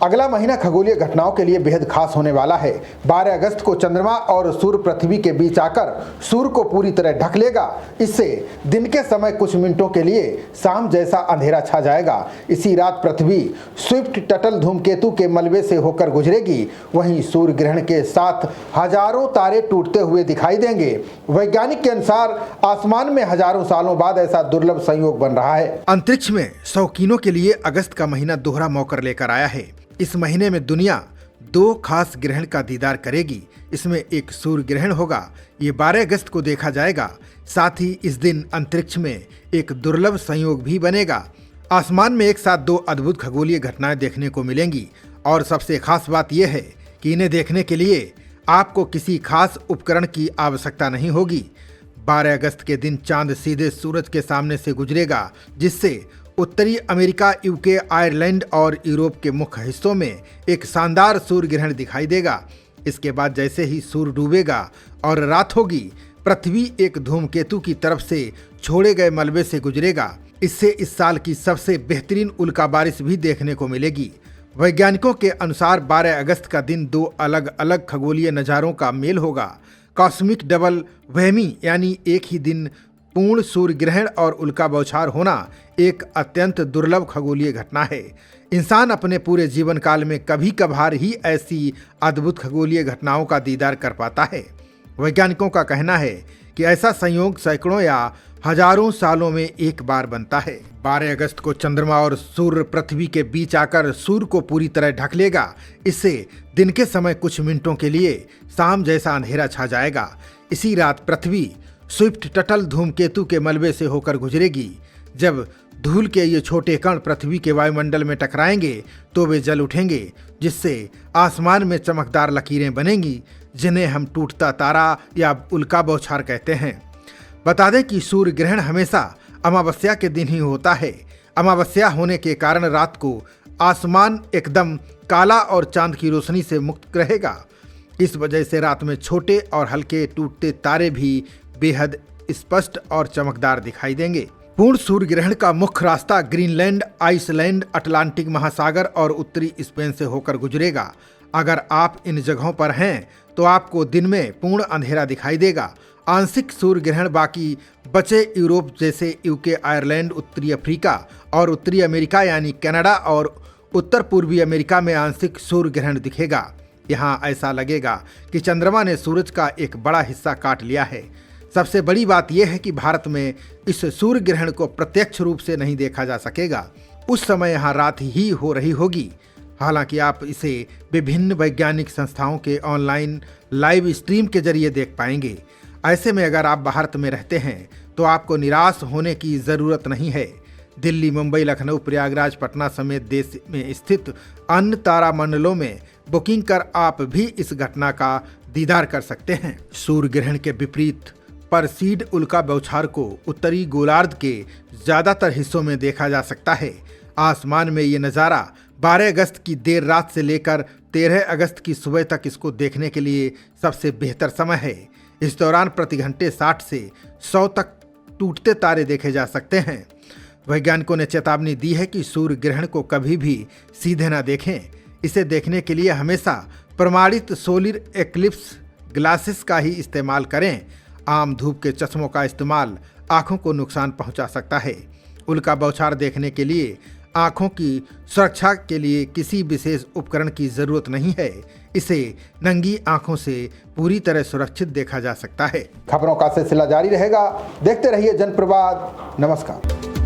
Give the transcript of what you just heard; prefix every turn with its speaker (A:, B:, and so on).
A: अगला महीना खगोलीय घटनाओं के लिए बेहद खास होने वाला है। 12 अगस्त को चंद्रमा और सूर्य पृथ्वी के बीच आकर सूर्य को पूरी तरह ढक लेगा। इससे दिन के समय कुछ मिनटों के लिए शाम जैसा अंधेरा छा जाएगा। इसी रात पृथ्वी स्विफ्ट टटल धूमकेतु के मलबे से होकर गुजरेगी। वहीं सूर्य ग्रहण के साथ हजारों तारे टूटते हुए दिखाई देंगे। वैज्ञानिक के अनुसार आसमान में हजारों सालों बाद ऐसा दुर्लभ संयोग बन रहा है।
B: अंतरिक्ष में शौकीनों के लिए अगस्त का महीना दोहरा मौका लेकर आया है। इस महीने में दुनिया 2 खास ग्रहण का दीदार करेगी। इसमें एक सूर्य ग्रहण होगा, ये 12 अगस्त को देखा जाएगा। साथ ही इस दिन अंतरिक्ष में एक दुर्लभ संयोग भी बनेगा। आसमान में एक साथ 2 अद्भुत खगोलीय घटनाएं देखने को मिलेंगी और सबसे खास बात यह है कि इन्हें देखने के लिए आपको किसी खास उपकरण की आवश्यकता नहीं होगी। 12 अगस्त के दिन चांद सीधे सूरज के सामने से गुजरेगा, जिससे उत्तरी अमेरिका, यूके, आयरलैंड और यूरोप के मुख्य हिस्सों में एक शानदार सूर्य ग्रहण दिखाई देगा। इसके बाद जैसे ही सूर्य डूबेगा और रात होगी, पृथ्वी एक धूमकेतु की तरफ से छोड़े गए मलबे से गुजरेगा। इससे इस साल की सबसे बेहतरीन उल्का बारिश भी देखने को मिलेगी। वैज्ञानिकों के अनुसार 12 अगस्त का दिन 2 अलग अलग खगोलीय नज़ारों का मेल होगा। कॉस्मिक डबल वहमी यानी एक ही दिन पूर्ण सूर्य ग्रहण और उल्का बौछार होना एक अत्यंत दुर्लभ खगोलीय घटना है। इंसान अपने पूरे जीवन काल में कभी कभार ही ऐसी अद्भुत खगोलीय घटनाओं का दीदार कर पाता है। वैज्ञानिकों का कहना है कि ऐसा संयोग सैकड़ों या हजारों सालों में एक बार बनता है। 12 अगस्त को चंद्रमा और सूर्य पृथ्वी के बीच आकर सूर्य को पूरी तरह ढक लेगा। इससे दिन के समय कुछ मिनटों के लिए शाम जैसा अंधेरा छा जाएगा। इसी रात पृथ्वी स्विफ्ट टटल धूमकेतु के मलबे से होकर गुजरेगी। जब धूल के ये छोटे कण पृथ्वी के वायुमंडल में टकराएंगे तो वे जल उठेंगे, जिससे आसमान में चमकदार लकीरें बनेंगी, जिन्हें हम टूटता तारा या उल्का बौछार कहते हैं। बता दें कि सूर्य ग्रहण हमेशा अमावस्या के दिन ही होता है। अमावस्या होने के कारण रात को आसमान एकदम काला और चांद की रोशनी से मुक्त रहेगा। इस वजह से रात में छोटे और हल्के टूटते तारे भी बेहद स्पष्ट और चमकदार दिखाई देंगे। पूर्ण सूर्य ग्रहण का मुख्य रास्ता ग्रीनलैंड, आइसलैंड, अटलांटिक महासागर और उत्तरी स्पेन से होकर गुजरेगा। अगर आप इन जगहों पर हैं तो आपको दिन में पूर्ण अंधेरा दिखाई देगा। आंशिक सूर्य ग्रहण बाकी बचे यूरोप जैसे यूके, आयरलैंड, उत्तरी अफ्रीका और उत्तरी अमेरिका यानी कनाडा और उत्तर पूर्वी अमेरिका में आंशिक सूर्य ग्रहण दिखेगा। यहाँ ऐसा लगेगा कि चंद्रमा ने सूरज का एक बड़ा हिस्सा काट लिया है। सबसे बड़ी बात यह है कि भारत में इस सूर्य ग्रहण को प्रत्यक्ष रूप से नहीं देखा जा सकेगा। उस समय यहाँ रात ही हो रही होगी। हालांकि आप इसे विभिन्न वैज्ञानिक संस्थाओं के ऑनलाइन लाइव स्ट्रीम के जरिए देख पाएंगे। ऐसे में अगर आप भारत में रहते हैं तो आपको निराश होने की ज़रूरत नहीं है। दिल्ली, मुंबई, लखनऊ, प्रयागराज, पटना समेत देश में स्थित अन्य तारामंडलों में बुकिंग कर आप भी इस घटना का दीदार कर सकते हैं। सूर्य ग्रहण के विपरीत परसीड उल्का बौछार को उत्तरी गोलार्ध के ज़्यादातर हिस्सों में देखा जा सकता है। आसमान में ये नज़ारा 12 अगस्त की देर रात से लेकर 13 अगस्त की सुबह तक इसको देखने के लिए सबसे बेहतर समय है। इस दौरान प्रति घंटे 60 से 100 तक टूटते तारे देखे जा सकते हैं। वैज्ञानिकों ने चेतावनी दी है कि सूर्य ग्रहण को कभी भी सीधे न देखें। इसे देखने के लिए हमेशा प्रमाणित सोलर एक्लिप्स ग्लासेस का ही इस्तेमाल करें। आम धूप के चश्मों का इस्तेमाल आँखों को नुकसान पहुंचा सकता है। उल्का बौछार देखने के लिए आँखों की सुरक्षा के लिए किसी विशेष उपकरण की ज़रूरत नहीं है। इसे नंगी आँखों से पूरी तरह सुरक्षित देखा जा सकता है।
A: खबरों का सिलसिला जारी रहेगा। देखते रहिए जनप्रवाद। नमस्कार।